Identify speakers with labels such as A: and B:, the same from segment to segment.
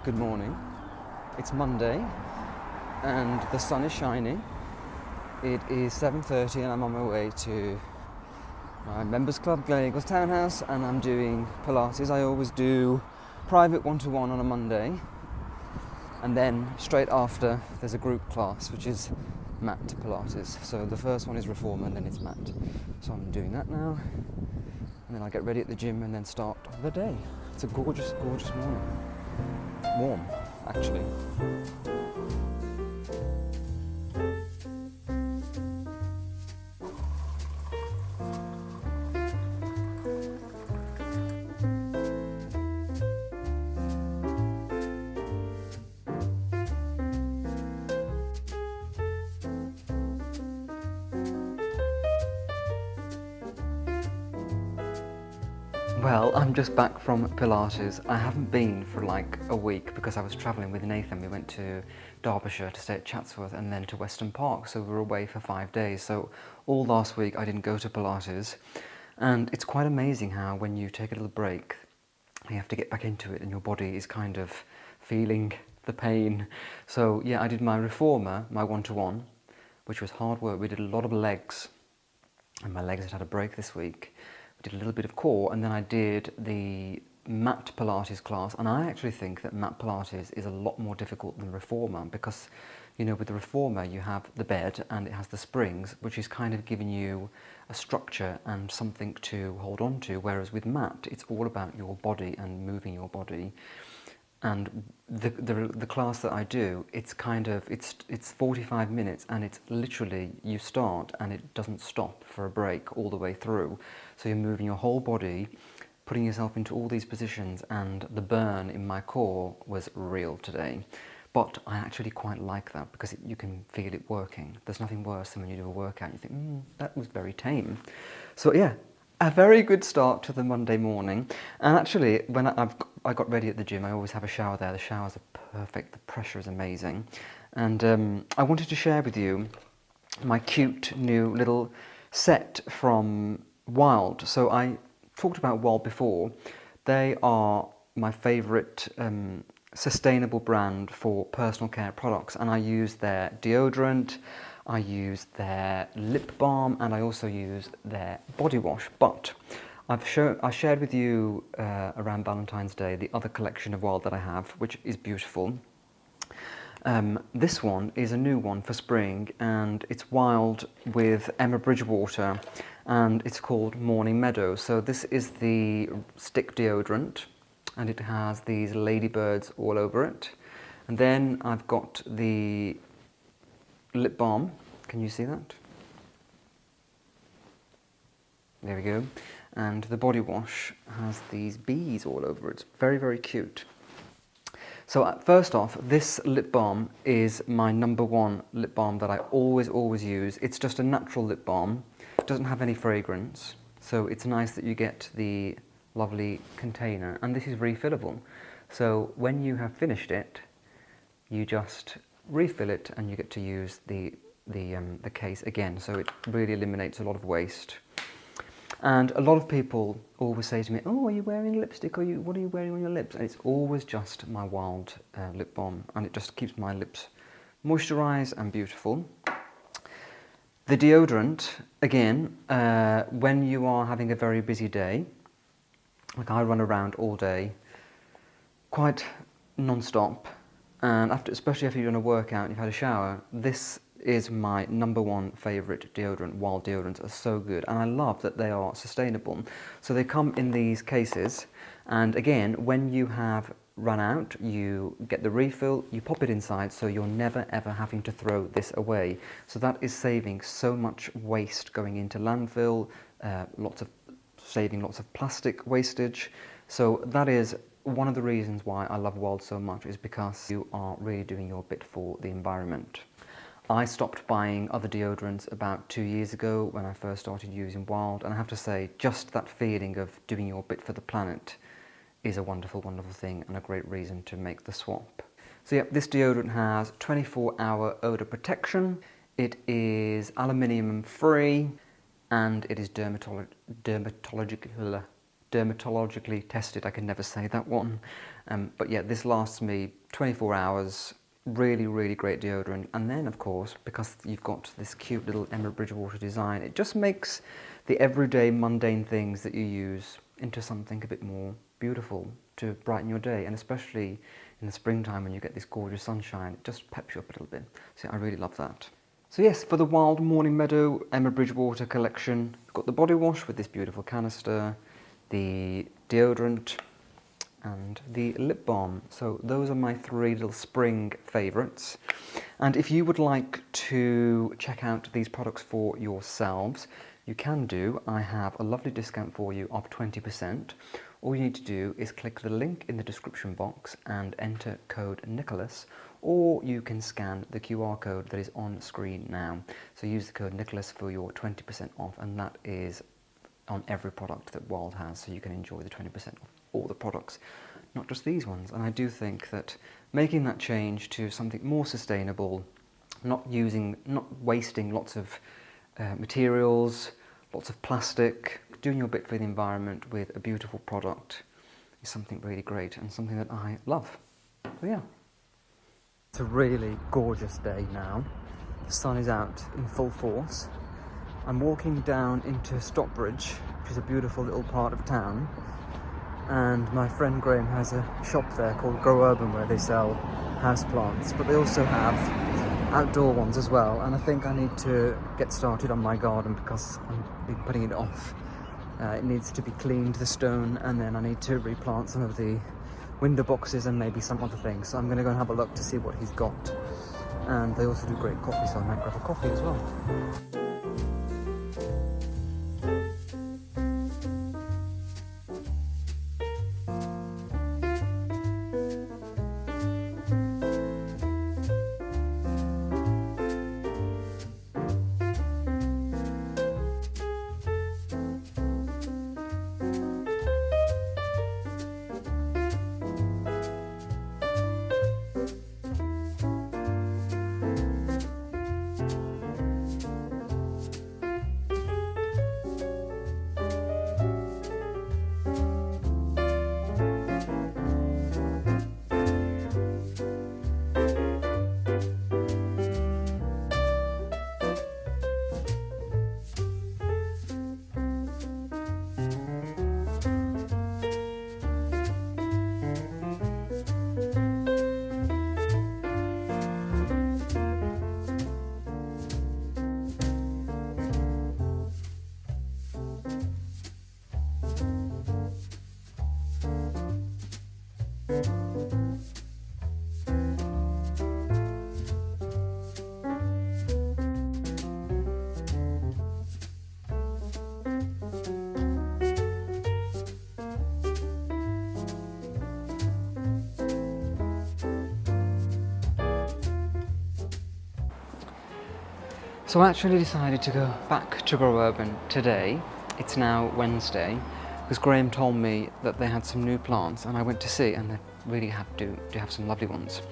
A: Good morning. It's Monday and the sun is shining. It is 7:30 and I'm on my way to my members club, Glen Eagles Townhouse, and I'm doing Pilates. I always do private one-to-one on a Monday, and then straight after there's a group class which is mat Pilates. So the first one is reformer and then it's mat. So I'm doing that now, and then I'll get ready at the gym and then start the day. It's a gorgeous, gorgeous morning. Warm, actually. Well, I'm just back from Pilates. I haven't been for like a week because I was travelling with Nathan. We went to Derbyshire to stay at Chatsworth and then to Weston Park, so we were away for 5 days. So all last week I didn't go to Pilates, and it's quite amazing how when you take a little break, you have to get back into it and your body is kind of feeling the pain. So yeah, I did my reformer, my one-to-one, which was hard work. We did a lot of legs, and my legs had a break this week. I did a little bit of core, and then I did the mat Pilates class, and I actually think that mat Pilates is a lot more difficult than reformer because, you know, with the reformer you have the bed and it has the springs, which is kind of giving you a structure and something to hold on to, whereas with mat it's all about your body and moving your body. And the class that I do, it's 45 minutes, and it's literally you start and it doesn't stop for a break all the way through. So you're moving your whole body, putting yourself into all these positions, and the burn in my core was real today. But I actually quite like that because you can feel it working. There's nothing worse than when you do a workout and you think, that was very tame. So yeah, a very good start to the Monday morning. And actually, when I got ready at the gym, I always have a shower there. The showers are perfect, the pressure is amazing. And I wanted to share with you my cute new little set from Wild. So I talked about Wild before. They are my favourite sustainable brand for personal care products, and I use their deodorant, I use their lip balm, and I also use their body wash. But I shared with you around Valentine's Day the other collection of Wild that I have, which is beautiful. This one is a new one for spring, and it's Wild with Emma Bridgewater, and it's called Morning Meadow. So this is the stick deodorant, and it has these ladybirds all over it. And then I've got the lip balm. Can you see that? There we go. And the body wash has these bees all over it. Very, very cute. So first off, this lip balm is my number one lip balm that I always use. It's just a natural lip balm. It doesn't have any fragrance. So it's nice that you get the lovely container, and this is refillable. So when you have finished it, you just refill it and you get to use the case again. So it really eliminates a lot of waste. And a lot of people always say to me, "Oh, are you wearing lipstick? What are you wearing on your lips?" And it's always just my Wild lip balm, and it just keeps my lips moisturised and beautiful. The deodorant, again, when you are having a very busy day, like I run around all day, quite non-stop, and especially after you've done a workout and you've had a shower, this is my number one favourite deodorant. Wild deodorants are so good, and I love that they are sustainable. So they come in these cases, and again, when you have run out, you get the refill, you pop it inside, so you're never ever having to throw this away. So that is saving so much waste going into landfill, saving lots of plastic wastage. So that is one of the reasons why I love Wild so much, is because you are really doing your bit for the environment. I stopped buying other deodorants about 2 years ago when I first started using Wild, and I have to say, just that feeling of doing your bit for the planet is a wonderful, wonderful thing, and a great reason to make the swap. So yeah, this deodorant has 24-hour odour protection, it is aluminium free, and it is dermatologically dermatologically tested. I can never say that one. But yeah, this lasts me 24 hours. Really, really great deodorant. And then, of course, because you've got this cute little Emma Bridgewater design, it just makes the everyday mundane things that you use into something a bit more beautiful to brighten your day. And especially in the springtime when you get this gorgeous sunshine, it just peps you up a little bit. So I really love that. So yes, for the Wild Morning Meadow Emma Bridgewater collection, I've got the body wash with this beautiful canister, the deodorant, and the lip balm. So those are my 3 little spring favourites. And if you would like to check out these products for yourselves, you can do. I have a lovely discount for you of 20%. All you need to do is click the link in the description box and enter code Nicholas, or you can scan the QR code that is on screen now. So use the code Nicholas for your 20% off, and that is on every product that Wild has, so you can enjoy the 20% off all the products, not just these ones. And I do think that making that change to something more sustainable, not wasting lots of materials, lots of plastic, doing your bit for the environment with a beautiful product is something really great and something that I love. So yeah. It's a really gorgeous day now. The sun is out in full force. I'm walking down into Stockbridge, which is a beautiful little part of town, and my friend Graham has a shop there called Grow Urban where they sell houseplants, but they also have outdoor ones as well, and I think I need to get started on my garden because I've been putting it off. It needs to be cleaned, the stone, and then I need to replant some of the window boxes and maybe some other things. So I'm going to go and have a look to see what he's got. And they also do great coffee, so I might grab a coffee as well. So I actually decided to go back to Grow Urban today. It's now Wednesday, because Graham told me that they had some new plants, and I went to see, and they really do have some lovely ones.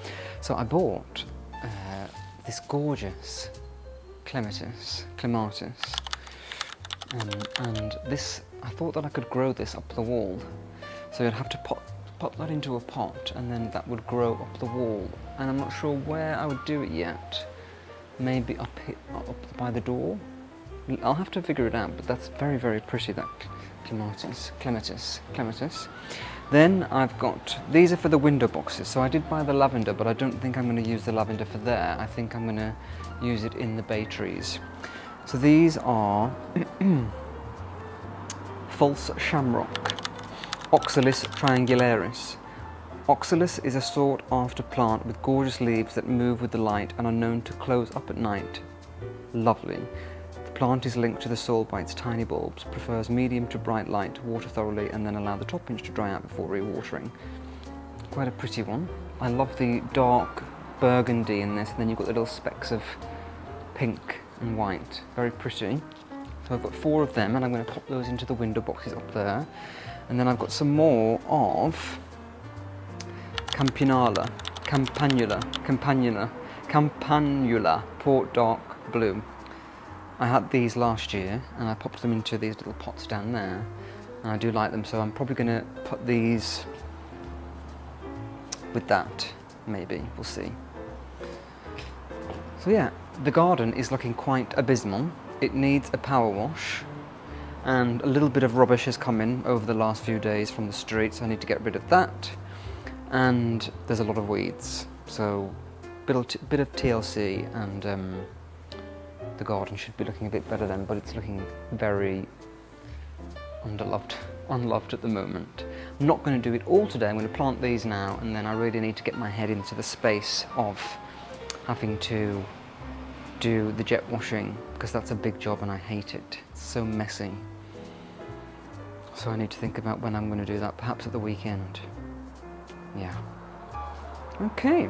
A: So I bought this gorgeous clematis, and this, I thought that I could grow this up the wall. So you'd have to pop that into a pot, and then that would grow up the wall. And I'm not sure where I would do it yet. Maybe up by the door. I'll have to figure it out, but that's very, very pretty, that clematis. Then I've got, these are for the window boxes. So I did buy the lavender, but I don't think I'm going to use the lavender for there. I think I'm going to use it in the bay trees. So these are false shamrock, Oxalis triangularis. Oxalis is a sought-after plant with gorgeous leaves that move with the light and are known to close up at night. Lovely. The plant is linked to the soil by its tiny bulbs, prefers medium to bright light to water thoroughly, and then allow the toppings to dry out before rewatering. Quite a pretty one. I love the dark burgundy in this, and then you've got the little specks of pink and white. Very pretty. So I've got 4 of them, and I'm going to pop those into the window boxes up there. And then I've got some more of Campanula, Port Dark Blue. I had these last year, and I popped them into these little pots down there, and I do like them, so I'm probably going to put these with that, maybe, we'll see. So yeah, the garden is looking quite abysmal. It needs a power wash, and a little bit of rubbish has come in over the last few days from the street, so I need to get rid of that. And there's a lot of weeds, so bit of TLC, and the garden should be looking a bit better then, but it's looking very unloved at the moment. I'm not going to do it all today. I'm going to plant these now, and then I really need to get my head into the space of having to do the jet washing, because that's a big job and I hate it. It's so messy. So I need to think about when I'm going to do that, perhaps at the weekend. Yeah. Okay.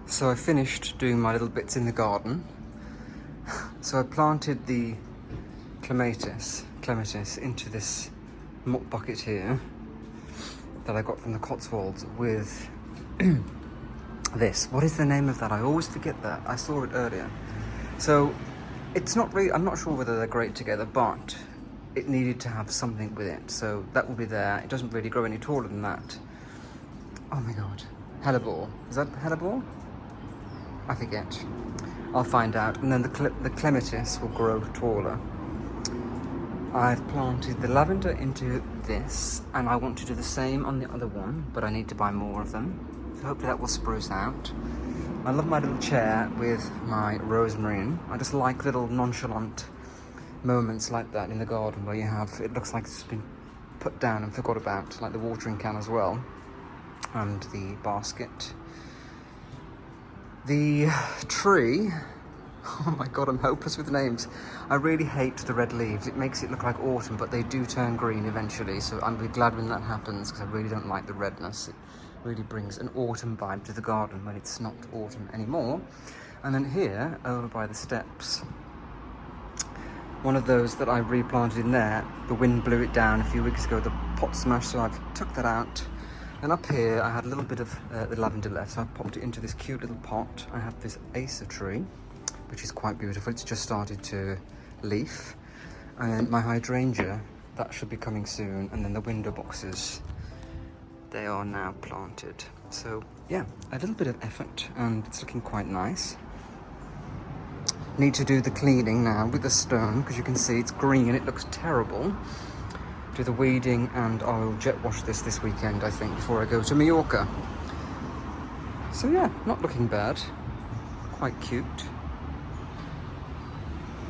A: So I finished doing my little bits in the garden. So I planted the clematis into this mop bucket here that I got from the Cotswolds with this. What is the name of that? I always forget that. I saw it earlier. So it's not really, I'm not sure whether they're great together, but it needed to have something with it. So that will be there. It doesn't really grow any taller than that. Oh my God. Hellebore. Is that hellebore? I forget. I'll find out. And then the clematis will grow taller. I've planted the lavender into this, and I want to do the same on the other one, but I need to buy more of them. So hopefully that will spruce out. I love my little chair with my rosemary. I just like little nonchalant moments like that in the garden where you have, it looks like it's been put down and forgot about, like the watering can as well, and the basket. The tree, oh my God, I'm hopeless with names. I really hate the red leaves. It makes it look like autumn, but they do turn green eventually, so I'll be glad when that happens, because I really don't like the redness. It really brings an autumn vibe to the garden when it's not autumn anymore. And then here, over by the steps, one of those that I replanted in there, the wind blew it down a few weeks ago, the pot smashed, so I've took that out. And up here, I had a little bit of the lavender left, so I've popped it into this cute little pot. I have this Acer tree, which is quite beautiful. It's just started to leaf. And my hydrangea, that should be coming soon. And then the window boxes, they are now planted. So yeah, a little bit of effort, and it's looking quite nice. Need to do the cleaning now with the stone, because you can see it's green and it looks terrible. Do the weeding, and I'll jet wash this weekend, I think, before I go to Mallorca. So yeah, not looking bad. Quite cute.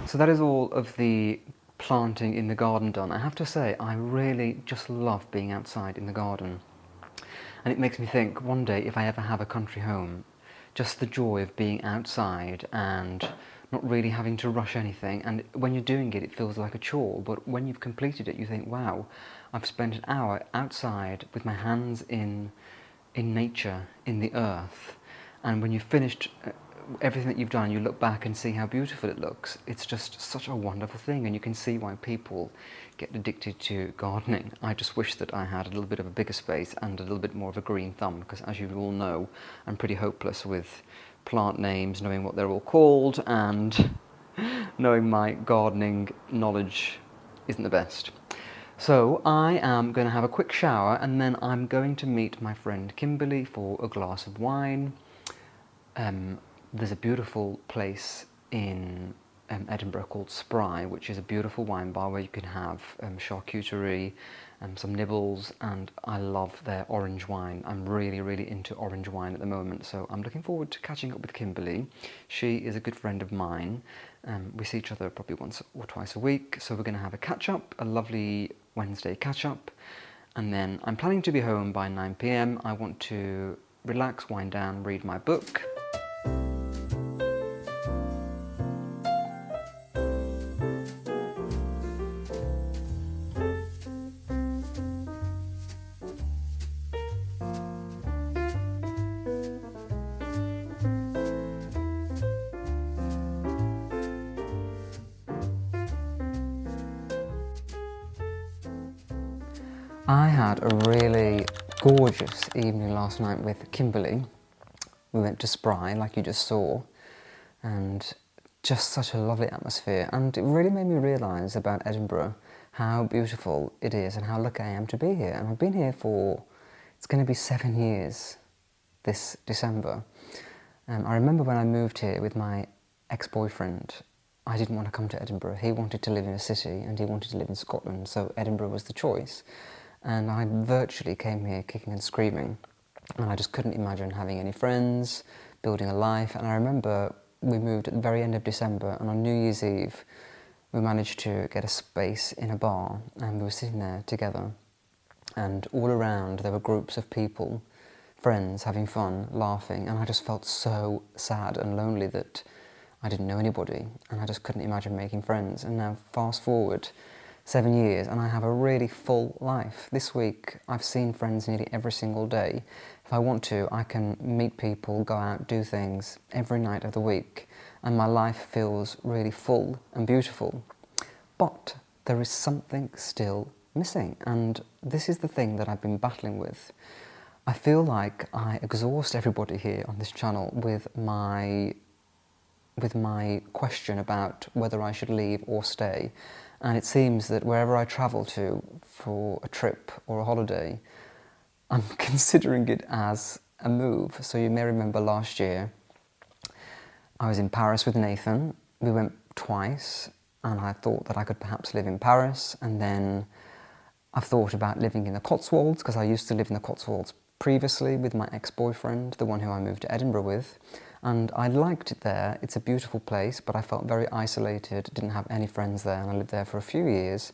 A: So that is all of the planting in the garden done. I have to say, I really just love being outside in the garden. And it makes me think, one day, if I ever have a country home, just the joy of being outside and not really having to rush anything. And when you're doing it, it feels like a chore. But when you've completed it, you think, wow, I've spent an hour outside with my hands in nature, in the earth. And when you've finished everything that you've done, you look back and see how beautiful it looks. It's just such a wonderful thing, and you can see why people get addicted to gardening. I just wish that I had a little bit of a bigger space and a little bit more of a green thumb, because as you all know, I'm pretty hopeless with plant names, knowing what they're all called, and knowing my gardening knowledge isn't the best. So I am going to have a quick shower, and then I'm going to meet my friend Kimberly for a glass of wine. There's a beautiful place in Edinburgh called Spry, which is a beautiful wine bar where you can have charcuterie, some nibbles, and I love their orange wine. I'm really, really into orange wine at the moment, so I'm looking forward to catching up with Kimberly. She is a good friend of mine. We see each other probably once or twice a week, so we're going to have a catch-up, a lovely Wednesday catch-up, and then I'm planning to be home by 9 p.m. I want to relax, wind down, read my book. I had a really gorgeous evening last night with Kimberly. We went to Spry, like you just saw, and just such a lovely atmosphere. And it really made me realise about Edinburgh, how beautiful it is and how lucky I am to be here. And I've been here for, it's going to be 7 years this December. I remember when I moved here with my ex-boyfriend, I didn't want to come to Edinburgh. He wanted to live in a city and he wanted to live in Scotland, so Edinburgh was the choice. And I virtually came here kicking and screaming, and I just couldn't imagine having any friends, building a life. And I remember we moved at the very end of December, and on New Year's Eve we managed to get a space in a bar, and we were sitting there together, and all around there were groups of people, friends, having fun, laughing, and I just felt so sad and lonely that I didn't know anybody, and I just couldn't imagine making friends. And now fast forward 7 years, and I have a really full life. This week I've seen friends nearly every single day. If I want to, I can meet people, go out, do things every night of the week, and my life feels really full and beautiful. But there is something still missing, and this is the thing that I've been battling with. I feel like I exhaust everybody here on this channel with my question about whether I should leave or stay. And it seems that wherever I travel to for a trip or a holiday, I'm considering it as a move. So you may remember last year, I was in Paris with Nathan. We went twice, and I thought that I could perhaps live in Paris. And then I've thought about living in the Cotswolds, because I used to live in the Cotswolds previously with my ex-boyfriend, the one who I moved to Edinburgh with. And I liked it there. It's a beautiful place, but I felt very isolated, didn't have any friends there, and I lived there for a few years.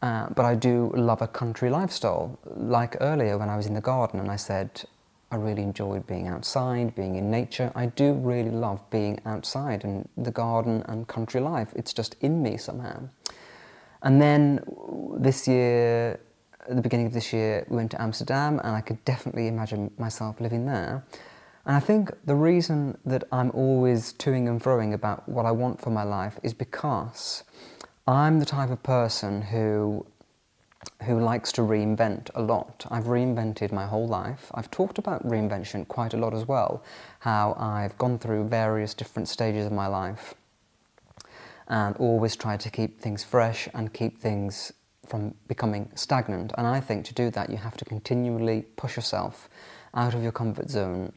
A: But I do love a country lifestyle. Like earlier when I was in the garden and I said I really enjoyed being outside, being in nature. I do really love being outside and the garden and country life. It's just in me somehow. And then this year, at the beginning of this year, we went to Amsterdam, and I could definitely imagine myself living there. And I think the reason that I'm always toing and froing about what I want for my life is because I'm the type of person who likes to reinvent a lot. I've reinvented my whole life. I've talked about reinvention quite a lot as well, how I've gone through various different stages of my life and always tried to keep things fresh and keep things from becoming stagnant. And I think to do that, you have to continually push yourself out of your comfort zone,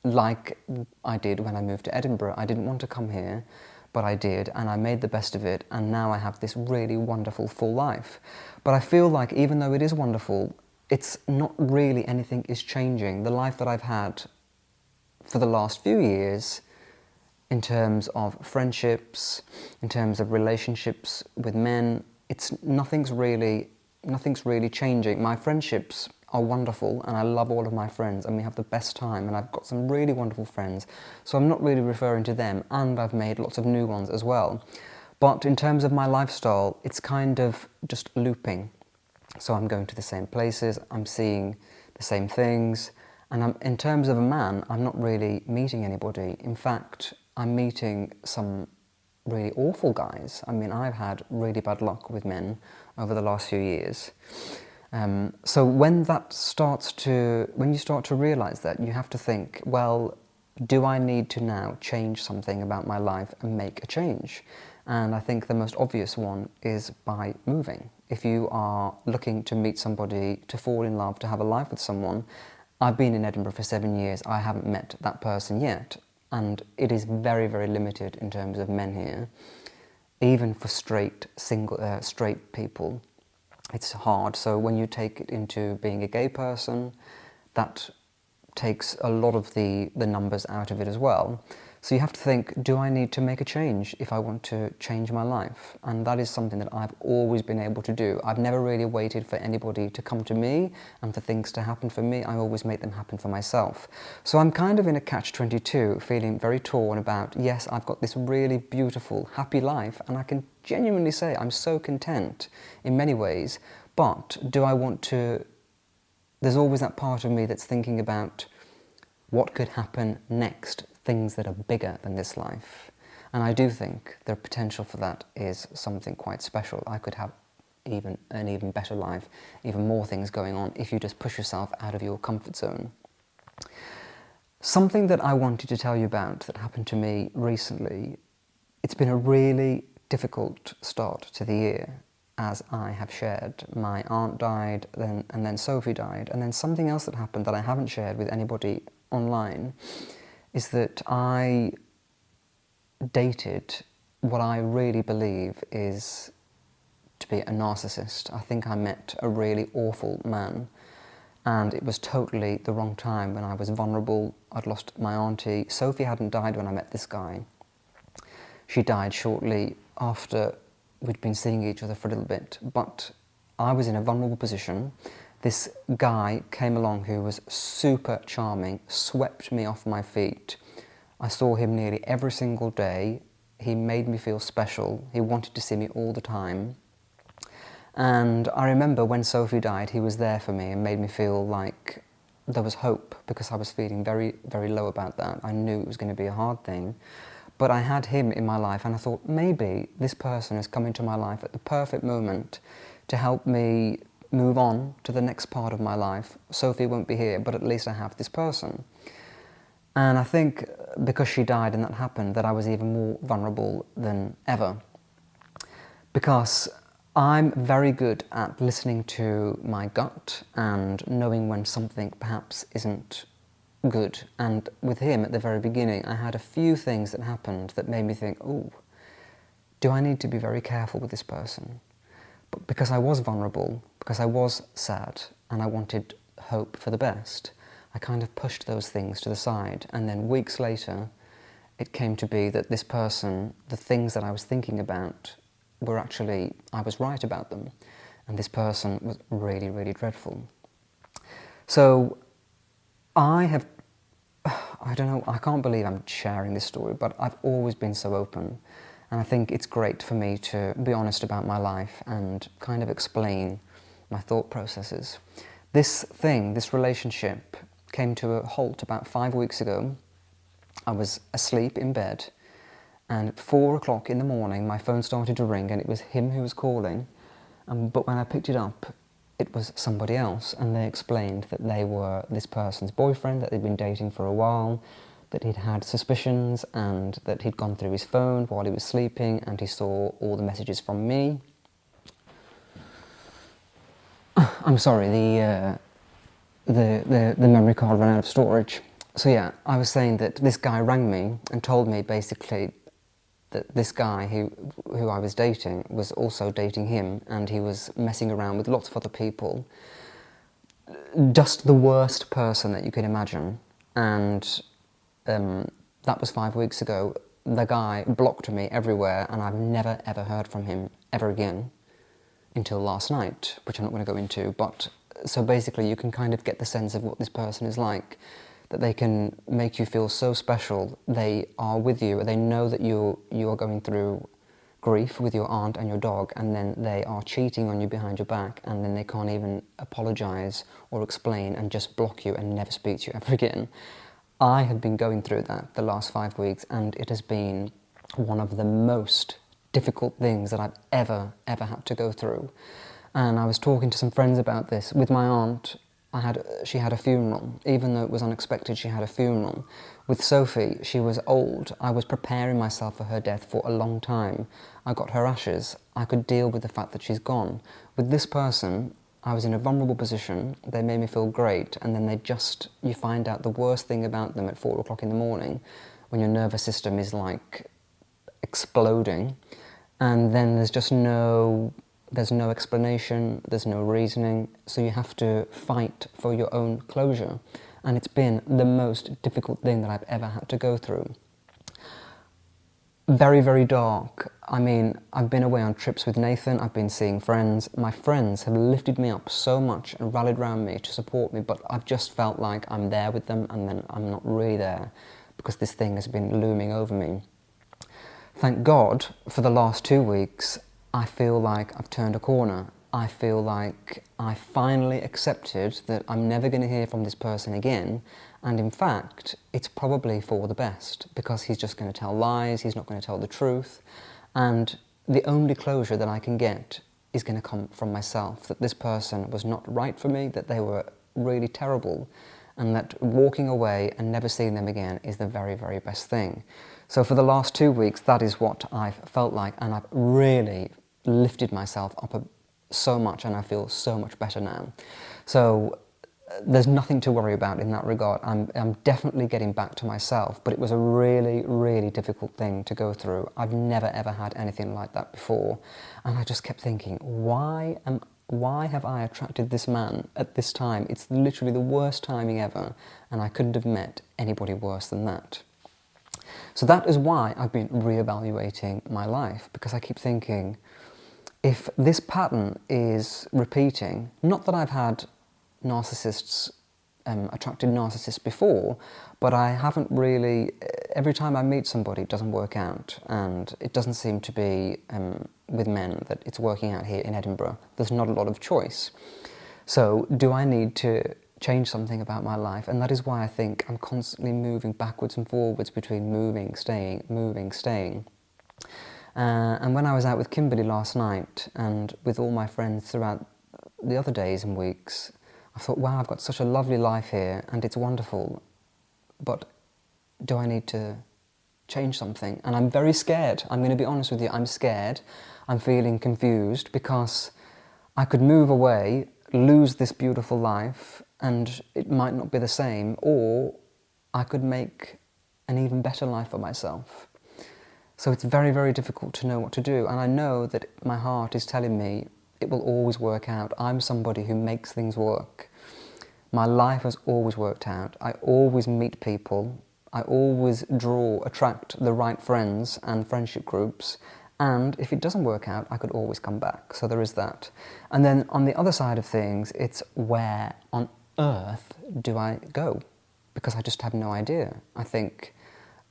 A: like I did when I moved to Edinburgh. I didn't want to come here, but I did, and I made the best of it, and now I have this really wonderful full life. But I feel like even though it is wonderful, it's not really anything is changing. The life that I've had for the last few years, in terms of friendships, in terms of relationships with men, nothing's really changing. My friendships are wonderful, and I love all of my friends, and we have the best time, and I've got some really wonderful friends, so I'm not really referring to them, and I've made lots of new ones as well. But in terms of my lifestyle, it's kind of just looping. So I'm going to the same places, I'm seeing the same things, And in terms of a man, I'm not really meeting anybody. In fact, I'm meeting some really awful guys. I mean, I've had really bad luck with men over the last few years. So when you start to realise that, you have to think, well, do I need to now change something about my life and make a change? And I think the most obvious one is by moving. If you are looking to meet somebody, to fall in love, to have a life with someone, I've been in Edinburgh for 7 years, I haven't met that person yet. And it is very, very limited in terms of men here. Even for straight people, it's hard. So when you take it into being a gay person, that takes a lot of the numbers out of it as well. So you have to think, do I need to make a change if I want to change my life? And that is something that I've always been able to do. I've never really waited for anybody to come to me and for things to happen for me. I always make them happen for myself. So I'm kind of in a catch-22, feeling very torn about, yes, I've got this really beautiful, happy life, and I can genuinely say I'm so content in many ways, but do I want to... There's always that part of me that's thinking about what could happen next, things that are bigger than this life. And I do think the potential for that is something quite special. I could have an even better life, even more things going on if you just push yourself out of your comfort zone. Something that I wanted to tell you about that happened to me recently, it's been a really difficult start to the year. As I have shared, my aunt died, and then Sophie died, and then something else that happened that I haven't shared with anybody online is that I dated what I really believe is to be a narcissist. I think I met a really awful man, and it was totally the wrong time when I was vulnerable. I'd lost my auntie. Sophie hadn't died when I met this guy. She died shortly after we'd been seeing each other for a little bit, but I was in a vulnerable position. This guy came along who was super charming, swept me off my feet. I saw him nearly every single day. He made me feel special. He wanted to see me all the time. And I remember when Sophie died, he was there for me and made me feel like there was hope, because I was feeling very, very low about that. I knew it was going to be a hard thing. But I had him in my life, and I thought, maybe this person has come into my life at the perfect moment to help me move on to the next part of my life. Sophie won't be here, but at least I have this person. And I think because she died and that happened, that I was even more vulnerable than ever. Because I'm very good at listening to my gut and knowing when something perhaps isn't good. And with him at the very beginning, I had a few things that happened that made me think, oh, do I need to be very careful with this person? But because I was vulnerable, because I was sad, and I wanted hope for the best, I kind of pushed those things to the side. And then weeks later, it came to be that this person, the things that I was thinking about, were actually, I was right about them. And this person was really, really dreadful. So I don't know, I can't believe I'm sharing this story, but I've always been so open. And I think it's great for me to be honest about my life and kind of explain my thought processes. This relationship came to a halt about 5 weeks ago. I was asleep in bed, and at 4 o'clock in the morning, my phone started to ring, and it was him who was calling. But when I picked it up, it was somebody else, and they explained that they were this person's boyfriend, that they'd been dating for a while, that he'd had suspicions, and that he'd gone through his phone while he was sleeping, and he saw all the messages from me. I'm sorry, the memory card ran out of storage. So yeah, I was saying that this guy rang me and told me basically that this guy who I was dating was also dating him, and he was messing around with lots of other people. Just the worst person that you could imagine. And that was 5 weeks ago. The guy blocked me everywhere, and I've never ever heard from him ever again until last night, which I'm not going to go into. But so basically you can kind of get the sense of what this person is like, that they can make you feel so special. They are with you, they know that you are going through grief with your aunt and your dog, and then they are cheating on you behind your back, and then they can't even apologise or explain and just block you and never speak to you ever again. I have been going through that the last 5 weeks, and it has been one of the most difficult things that I've ever had to go through. And I was talking to some friends about this. With my aunt, she had a funeral. Even though it was unexpected, she had a funeral. With Sophie, she was old. I was preparing myself for her death for a long time. I got her ashes. I could deal with the fact that she's gone. With this person, I was in a vulnerable position. They made me feel great, and then you find out the worst thing about them at 4 o'clock in the morning, when your nervous system is like exploding, and then there's no explanation, there's no reasoning, so you have to fight for your own closure. And it's been the most difficult thing that I've ever had to go through. Very, very dark. I mean, I've been away on trips with Nathan, I've been seeing friends. My friends have lifted me up so much and rallied around me to support me, but I've just felt like I'm there with them, and then I'm not really there because this thing has been looming over me. Thank God, for the last 2 weeks, I feel like I've turned a corner. I feel like I finally accepted that I'm never going to hear from this person again, and in fact, it's probably for the best, because he's just going to tell lies, he's not going to tell the truth, and the only closure that I can get is going to come from myself, that this person was not right for me, that they were really terrible, and that walking away and never seeing them again is the very, very best thing. So for the last 2 weeks, that is what I've felt like, and I've really lifted myself up so much, and I feel so much better now. So there's nothing to worry about in that regard. I'm definitely getting back to myself, but it was a really, really difficult thing to go through. I've never ever had anything like that before, and I just kept thinking, why have I attracted this man at this time? It's literally the worst timing ever, and I couldn't have met anybody worse than that. So that is why I've been reevaluating my life, because I keep thinking, if this pattern is repeating, not that I've had attracted narcissists before, but I haven't really, every time I meet somebody it doesn't work out, and it doesn't seem to be with men that it's working out here in Edinburgh. There's not a lot of choice. So do I need to change something about my life? And that is why I think I'm constantly moving backwards and forwards between moving, staying, moving, staying. And when I was out with Kimberly last night and with all my friends throughout the other days and weeks, I thought, wow, I've got such a lovely life here and it's wonderful, but do I need to change something? And I'm very scared. I'm going to be honest with you, I'm scared. I'm feeling confused because I could move away, lose this beautiful life, and it might not be the same, or I could make an even better life for myself. So it's very, very difficult to know what to do, and I know that my heart is telling me it will always work out. I'm somebody who makes things work. My life has always worked out. I always meet people. I always attract the right friends and friendship groups, and if it doesn't work out, I could always come back. So there is that. And then on the other side of things, it's where on earth do I go? Because I just have no idea. I think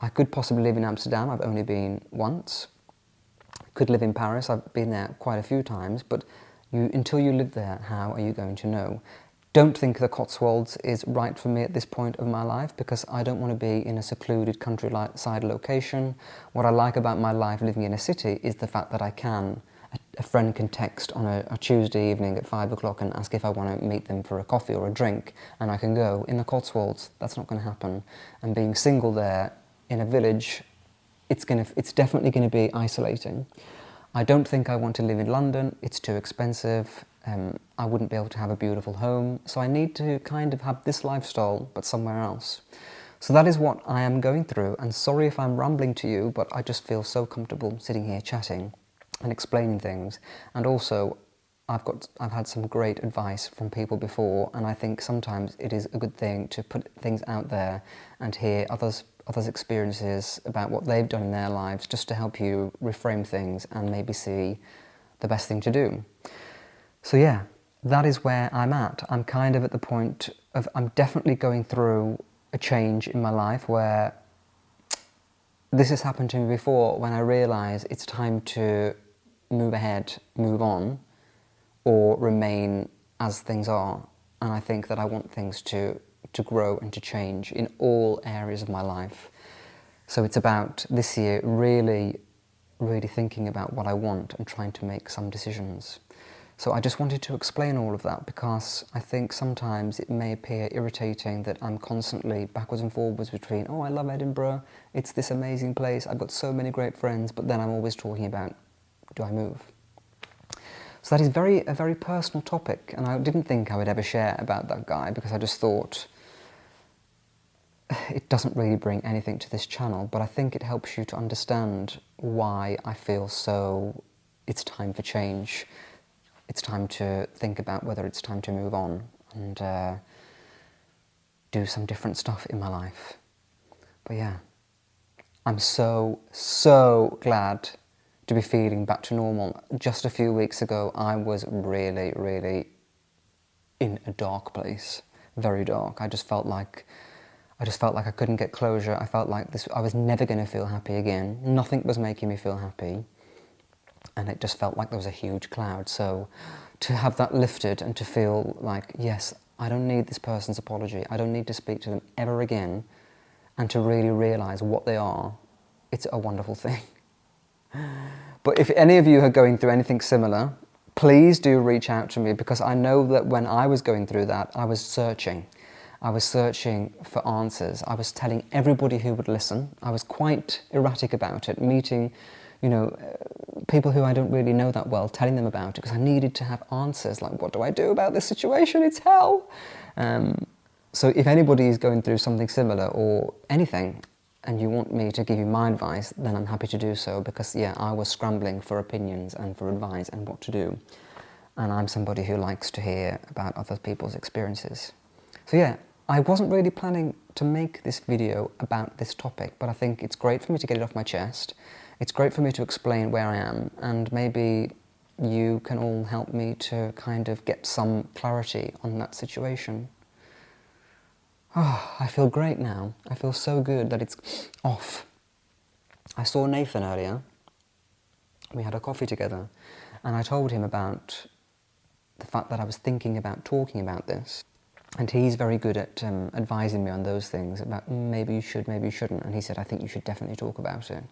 A: I could possibly live in Amsterdam. I've only been once. Could live in Paris. I've been there quite a few times, but until you live there, how are you going to know? Don't think the Cotswolds is right for me at this point of my life, because I don't want to be in a secluded countryside location. What I like about my life living in a city is the fact that a friend can text on a Tuesday evening at 5 o'clock and ask if I want to meet them for a coffee or a drink, and I can go. In the Cotswolds, that's not going to happen. And being single there, in a village, it's definitely going to be isolating. I don't think I want to live in London. It's too expensive. I wouldn't be able to have a beautiful home. So I need to kind of have this lifestyle, but somewhere else. So that is what I am going through. And sorry if I'm rambling to you, but I just feel so comfortable sitting here chatting and explaining things. And also, I've had some great advice from people before, and I think sometimes it is a good thing to put things out there and hear others' experiences about what they've done in their lives, just to help you reframe things and maybe see the best thing to do. So yeah, that is where I'm at. I'm kind of at the point of, I'm definitely going through a change in my life where this has happened to me before when I realise it's time to move ahead, move on, or remain as things are. And I think that I want things to grow and to change in all areas of my life. So it's about this year really thinking about what I want and trying to make some decisions. So I just wanted to explain all of that because I think sometimes it may appear irritating that I'm constantly backwards and forwards between, oh, I love Edinburgh, it's this amazing place, I've got so many great friends, but then I'm always talking about, do I move? So that is a very personal topic, and I didn't think I would ever share about that guy because I just thought it doesn't really bring anything to this channel, but I think it helps you to understand why I feel so it's time for change. It's time to think about whether it's time to move on and do some different stuff in my life. But yeah, I'm so glad to be feeling back to normal. Just a few weeks ago, I was really in a dark place, very dark. I just felt like I couldn't get closure. I felt like I was never going to feel happy again. Nothing was making me feel happy. And it just felt like there was a huge cloud. So to have that lifted and to feel like, yes, I don't need this person's apology. I don't need to speak to them ever again. And to really realise what they are, it's a wonderful thing. But if any of you are going through anything similar, please do reach out to me, because I know that when I was going through that, I was searching. I was searching for answers. I was telling everybody who would listen. I was quite erratic about it, meeting, people who I don't really know that well, telling them about it, because I needed to have answers, like, what do I do about this situation? It's hell. So if anybody is going through something similar or anything, and you want me to give you my advice, then I'm happy to do so, because yeah, I was scrambling for opinions and for advice and what to do. And I'm somebody who likes to hear about other people's experiences. So yeah, I wasn't really planning to make this video about this topic, but I think it's great for me to get it off my chest. It's great for me to explain where I am, and maybe you can all help me to kind of get some clarity on that situation. Oh, I feel great now. I feel so good that it's off. I saw Nathan earlier. We had a coffee together, and I told him about the fact that I was thinking about talking about this. And he's very good at advising me on those things, about maybe you should, maybe you shouldn't. And he said, I think you should definitely talk about it.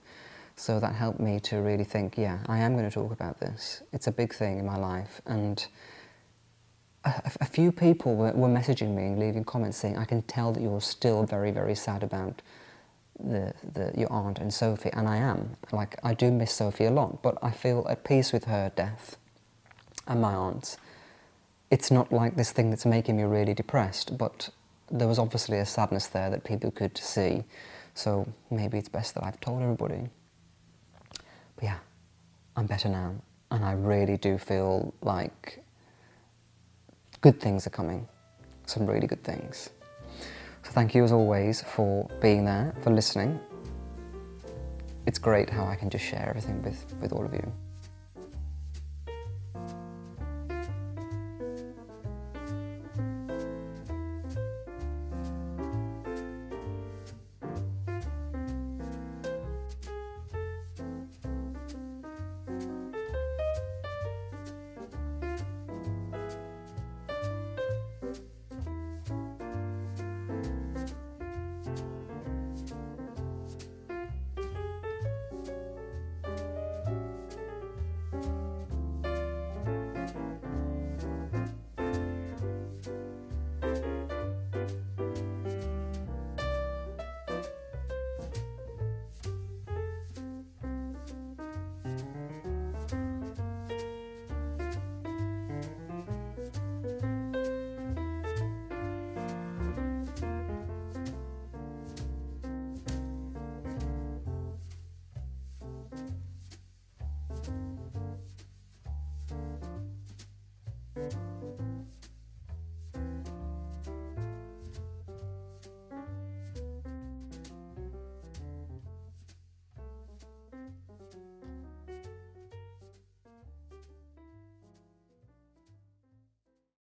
A: So that helped me to really think, yeah, I am going to talk about this. It's a big thing in my life. And a few people were messaging me and leaving comments saying, I can tell that you're still very sad about your aunt and Sophie. And I am. Like, I do miss Sophie a lot, but I feel at peace with her death and my aunt's. It's not like this thing that's making me really depressed, but there was obviously a sadness there that people could see. So maybe it's best that I've told everybody. But yeah, I'm better now. And I really do feel like good things are coming. Some really good things. So thank you as always for being there, for listening. It's great how I can just share everything with all of you.